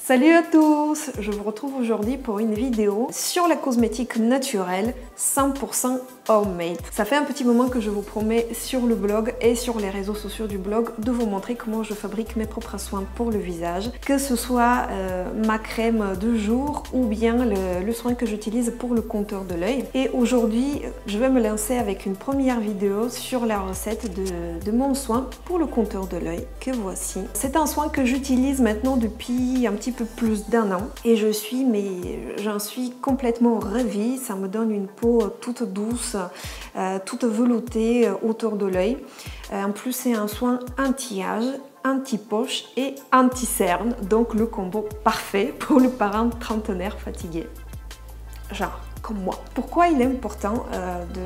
Salut à tous! Je vous retrouve aujourd'hui pour une vidéo sur la cosmétique naturelle 100% homemade. Ça fait un petit moment que je vous promets sur le blog et sur les réseaux sociaux du blog de vous montrer comment je fabrique mes propres soins pour le visage, que ce soit ma crème de jour ou bien le soin que j'utilise pour le contour de l'œil. Et aujourd'hui, je vais me lancer avec une première vidéo sur la recette de mon soin pour le contour de l'œil que voici. C'est un soin que j'utilise maintenant depuis un petit peu plus d'1 an et j'en suis complètement ravie. Ça me donne une peau toute douce, toute veloutée autour de l'œil. En plus, c'est un soin anti-âge, anti-poche et anti-cerne, donc le combo parfait pour le parent trentenaire fatigué. Genre comme moi. Pourquoi il est important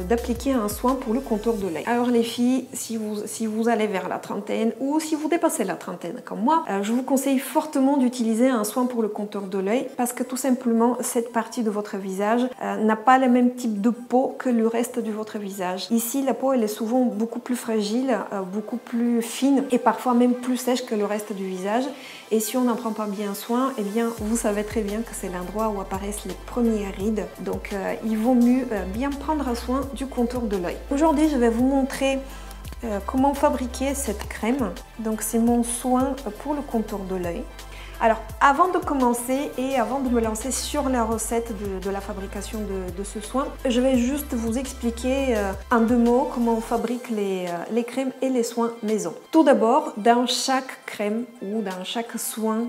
d'appliquer un soin pour le contour de l'œil? Alors les filles, si vous allez vers la trentaine ou si vous dépassez la trentaine comme moi, je vous conseille fortement d'utiliser un soin pour le contour de l'œil parce que tout simplement cette partie de votre visage n'a pas le même type de peau que le reste de votre visage. Ici la peau elle est souvent beaucoup plus fragile, beaucoup plus fine et parfois même plus sèche que le reste du visage. Et si on n'en prend pas bien soin, eh bien vous savez très bien que c'est l'endroit où apparaissent les premières rides. Donc il vaut mieux bien prendre soin du contour de l'œil. Aujourd'hui, je vais vous montrer comment fabriquer cette crème. Donc c'est mon soin pour le contour de l'œil. Alors, avant de commencer et avant de me lancer sur la recette de la fabrication de ce soin, je vais juste vous expliquer en 2 mots comment on fabrique les crèmes et les soins maison. Tout d'abord, dans chaque crème ou dans chaque soin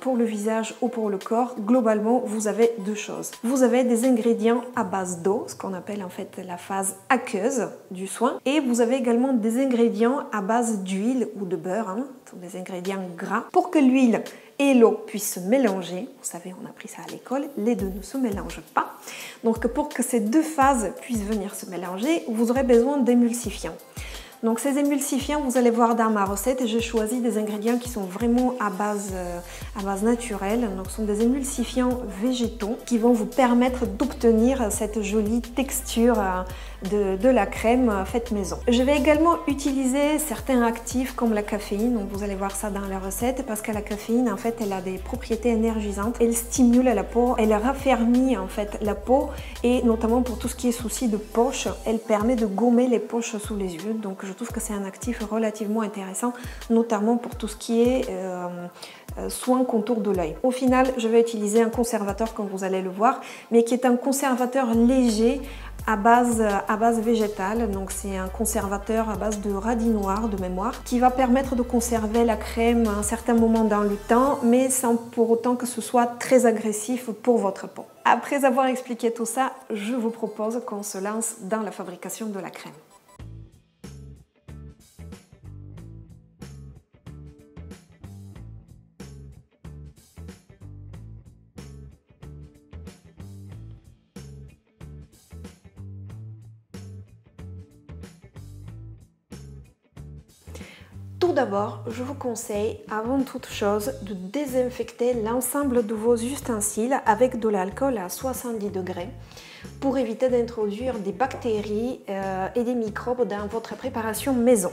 pour le visage ou pour le corps, globalement, vous avez 2 choses. Vous avez des ingrédients à base d'eau, ce qu'on appelle en fait la phase aqueuse du soin, et vous avez également des ingrédients à base d'huile ou de beurre, ce sont des ingrédients gras, pour que l'huile et l'eau puissent se mélanger. Vous savez, on a appris ça à l'école, les deux ne se mélangent pas. Donc pour que ces 2 phases puissent venir se mélanger, vous aurez besoin d'émulsifiants. Donc ces émulsifiants, vous allez voir dans ma recette, j'ai choisi des ingrédients qui sont vraiment à base naturelle. Donc ce sont des émulsifiants végétaux qui vont vous permettre d'obtenir cette jolie texture de la crème faite maison. Je vais également utiliser certains actifs comme la caféine, donc vous allez voir ça dans la recette parce que la caféine en fait elle a des propriétés énergisantes, elle stimule la peau, elle raffermit en fait la peau et notamment pour tout ce qui est souci de poche, elle permet de gommer les poches sous les yeux, donc je trouve que c'est un actif relativement intéressant, notamment pour tout ce qui est soin contour de l'œil. Au final, je vais utiliser un conservateur comme vous allez le voir, mais qui est un conservateur léger à base végétale, donc c'est un conservateur à base de radis noir de mémoire qui va permettre de conserver la crème à un certain moment dans le temps mais sans pour autant que ce soit très agressif pour votre peau. Après avoir expliqué tout ça, je vous propose qu'on se lance dans la fabrication de la crème. Tout d'abord, je vous conseille, avant toute chose, de désinfecter l'ensemble de vos ustensiles avec de l'alcool à 70 degrés pour éviter d'introduire des bactéries et des microbes dans votre préparation maison.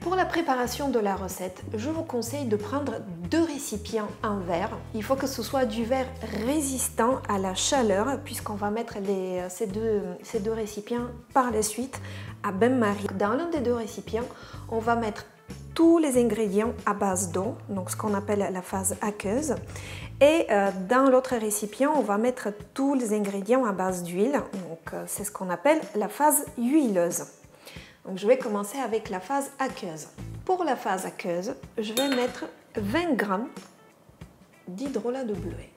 Pour la préparation de la recette, je vous conseille de prendre 2 récipients en verre. Il faut que ce soit du verre résistant à la chaleur puisqu'on va mettre ces deux récipients par la suite à bain-marie. Dans l'un des 2 récipients, on va mettre tous les ingrédients à base d'eau, donc ce qu'on appelle la phase aqueuse. Et dans l'autre récipient, on va mettre tous les ingrédients à base d'huile, donc c'est ce qu'on appelle la phase huileuse. Donc je vais commencer avec la phase aqueuse. Pour la phase aqueuse, je vais mettre 20 g d'hydrolat de bleuet.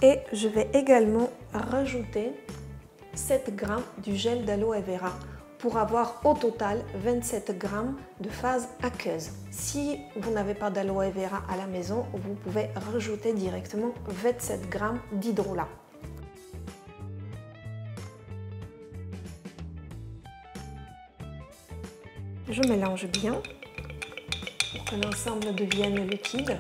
Et je vais également rajouter 7 g du gel d'aloe vera pour avoir au total 27 g de phase aqueuse. Si vous n'avez pas d'aloe vera à la maison, vous pouvez rajouter directement 27 g d'hydrolat. Je mélange bien pour que l'ensemble devienne liquide.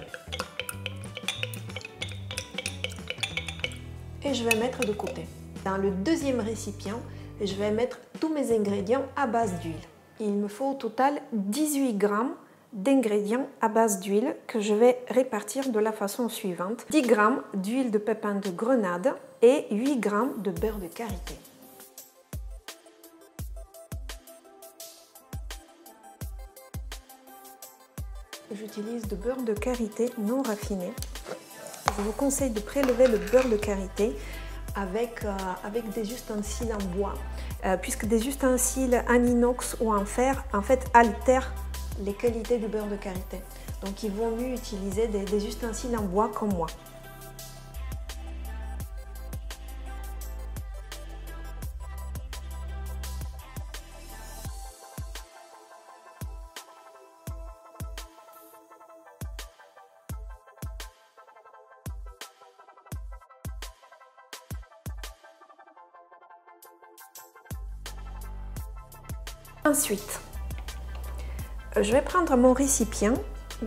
Et je vais mettre de côté. Dans le deuxième récipient, et je vais mettre tous mes ingrédients à base d'huile. Il me faut au total 18 grammes d'ingrédients à base d'huile que je vais répartir de la façon suivante. 10 g d'huile de pépins de grenade et 8 g de beurre de karité. J'utilise du beurre de karité non raffiné. Je vous conseille de prélever le beurre de karité avec des ustensiles en bois, puisque des ustensiles en inox ou en fer en fait altèrent les qualités du beurre de karité. Donc il vaut mieux utiliser des ustensiles en bois comme moi. Ensuite, je vais prendre mon récipient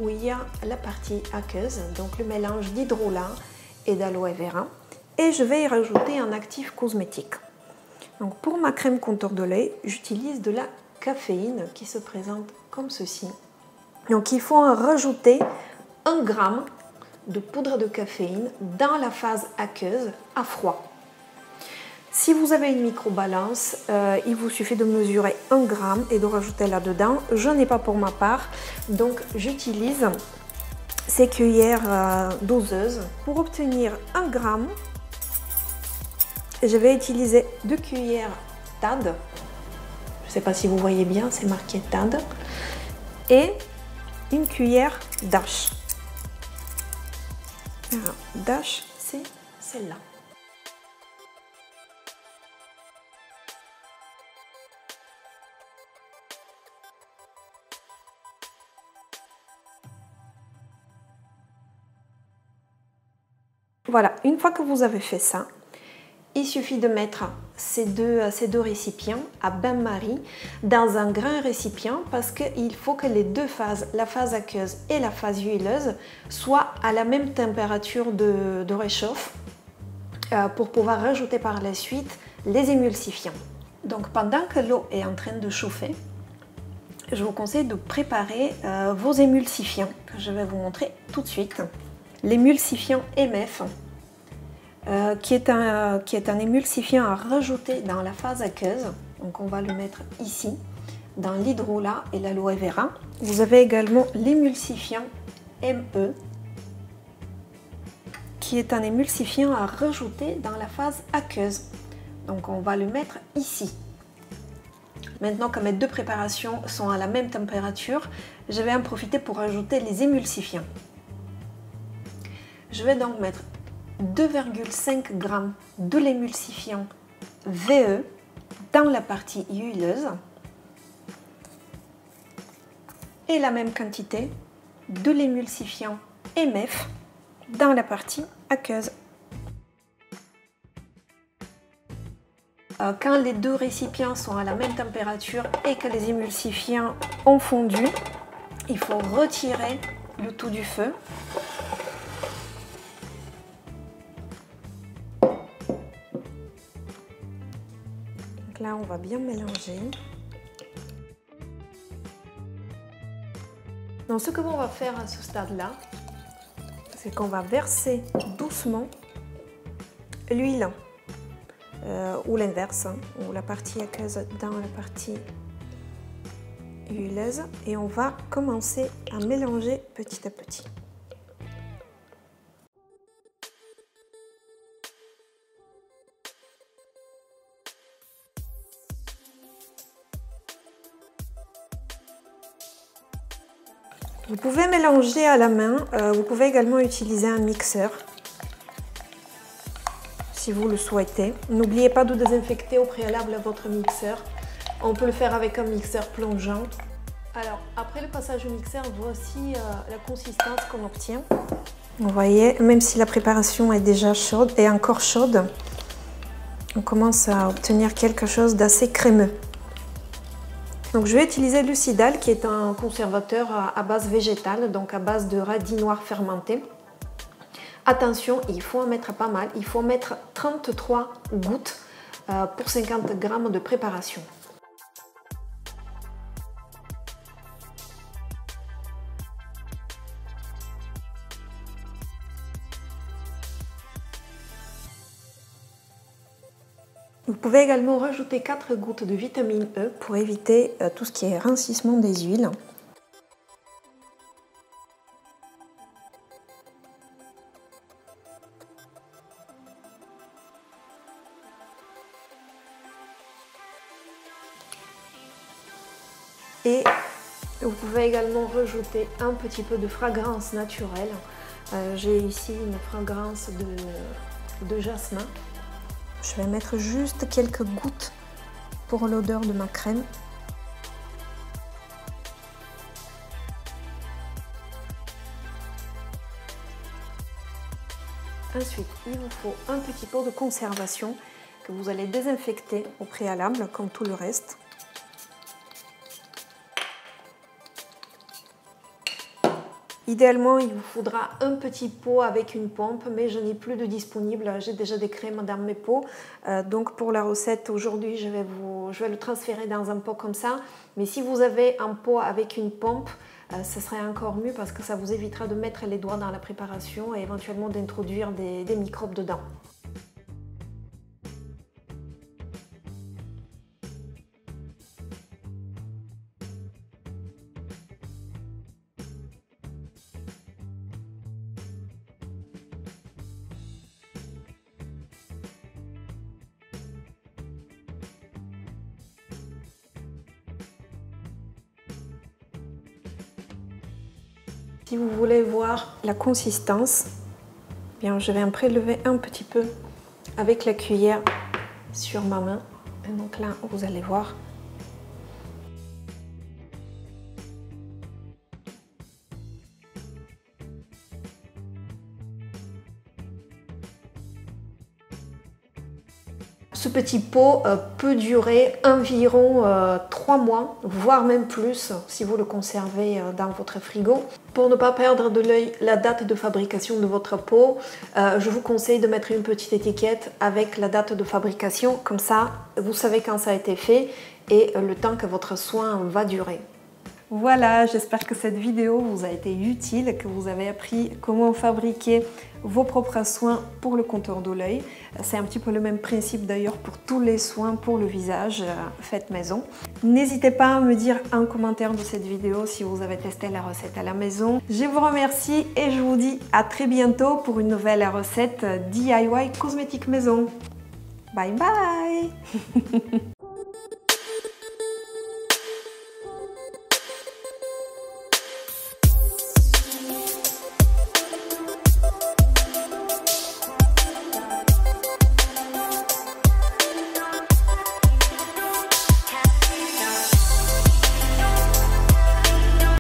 où il y a la partie aqueuse, donc le mélange d'hydrolat et d'aloe vera, et je vais y rajouter un actif cosmétique. Donc pour ma crème contour de lait, j'utilise de la caféine qui se présente comme ceci. Donc il faut en rajouter 1 g de poudre de caféine dans la phase aqueuse à froid. Si vous avez une microbalance, il vous suffit de mesurer 1 g et de rajouter là-dedans. Je n'ai pas pour ma part, donc j'utilise ces cuillères doseuses. Pour obtenir 1 g, je vais utiliser 2 cuillères TAD. Je ne sais pas si vous voyez bien, c'est marqué TAD. Et une cuillère Dash. Alors, Dash, c'est celle-là. Voilà, une fois que vous avez fait ça, il suffit de mettre ces deux récipients à bain-marie dans un grand récipient parce qu'il faut que les deux phases, la phase aqueuse et la phase huileuse, soient à la même température de réchauffe pour pouvoir rajouter par la suite les émulsifiants. Donc pendant que l'eau est en train de chauffer, je vous conseille de préparer vos émulsifiants que je vais vous montrer tout de suite. L'émulsifiant MF, qui est un émulsifiant à rajouter dans la phase aqueuse. Donc on va le mettre ici, dans l'hydrolat et l'aloe vera. Vous avez également l'émulsifiant ME, qui est un émulsifiant à rajouter dans la phase aqueuse. Donc on va le mettre ici. Maintenant que mes deux préparations sont à la même température, je vais en profiter pour ajouter les émulsifiants. Je vais donc mettre 2,5 g de l'émulsifiant VE dans la partie huileuse et la même quantité de l'émulsifiant MF dans la partie aqueuse. Quand les deux récipients sont à la même température et que les émulsifiants ont fondu, il faut retirer le tout du feu. Donc là, on va bien mélanger. Donc ce que l'on va faire à ce stade-là, c'est qu'on va verser doucement l'huile ou l'inverse, ou la partie aqueuse dans la partie huileuse, et on va commencer à mélanger petit à petit. Vous pouvez mélanger à la main, vous pouvez également utiliser un mixeur si vous le souhaitez. N'oubliez pas de désinfecter au préalable votre mixeur. On peut le faire avec un mixeur plongeant. Alors, après le passage au mixeur, voici la consistance qu'on obtient. Vous voyez, même si la préparation est déjà chaude et encore chaude, on commence à obtenir quelque chose d'assez crémeux. Donc je vais utiliser le Cidal, qui est un conservateur à base végétale, donc à base de radis noirs fermentés. Attention, il faut en mettre pas mal, il faut mettre 33 gouttes pour 50 g de préparation. Vous pouvez également rajouter 4 gouttes de vitamine E pour éviter tout ce qui est rincissement des huiles. Et vous pouvez également rajouter un petit peu de fragrance naturelle. J'ai ici une fragrance de jasmin. Je vais mettre juste quelques gouttes pour l'odeur de ma crème. Ensuite, il vous faut un petit pot de conservation que vous allez désinfecter au préalable, comme tout le reste. Idéalement, il vous faudra un petit pot avec une pompe, mais je n'ai plus de disponible. J'ai déjà des crèmes dans mes pots. Donc pour la recette aujourd'hui, je vais le transférer dans un pot comme ça. Mais si vous avez un pot avec une pompe, ce serait encore mieux parce que ça vous évitera de mettre les doigts dans la préparation et éventuellement d'introduire des microbes dedans. Si vous voulez voir la consistance, bien, je vais en prélever un petit peu avec la cuillère sur ma main. Et donc là, vous allez voir. Ce petit pot peut durer environ 3 mois, voire même plus si vous le conservez dans votre frigo. Pour ne pas perdre de l'œil la date de fabrication de votre pot, je vous conseille de mettre une petite étiquette avec la date de fabrication. Comme ça, vous savez quand ça a été fait et le temps que votre soin va durer. Voilà, j'espère que cette vidéo vous a été utile, que vous avez appris comment fabriquer vos propres soins pour le contour de l'œil. C'est un petit peu le même principe d'ailleurs pour tous les soins pour le visage faits maison. N'hésitez pas à me dire en commentaire de cette vidéo si vous avez testé la recette à la maison. Je vous remercie et je vous dis à très bientôt pour une nouvelle recette DIY cosmétique maison. Bye bye.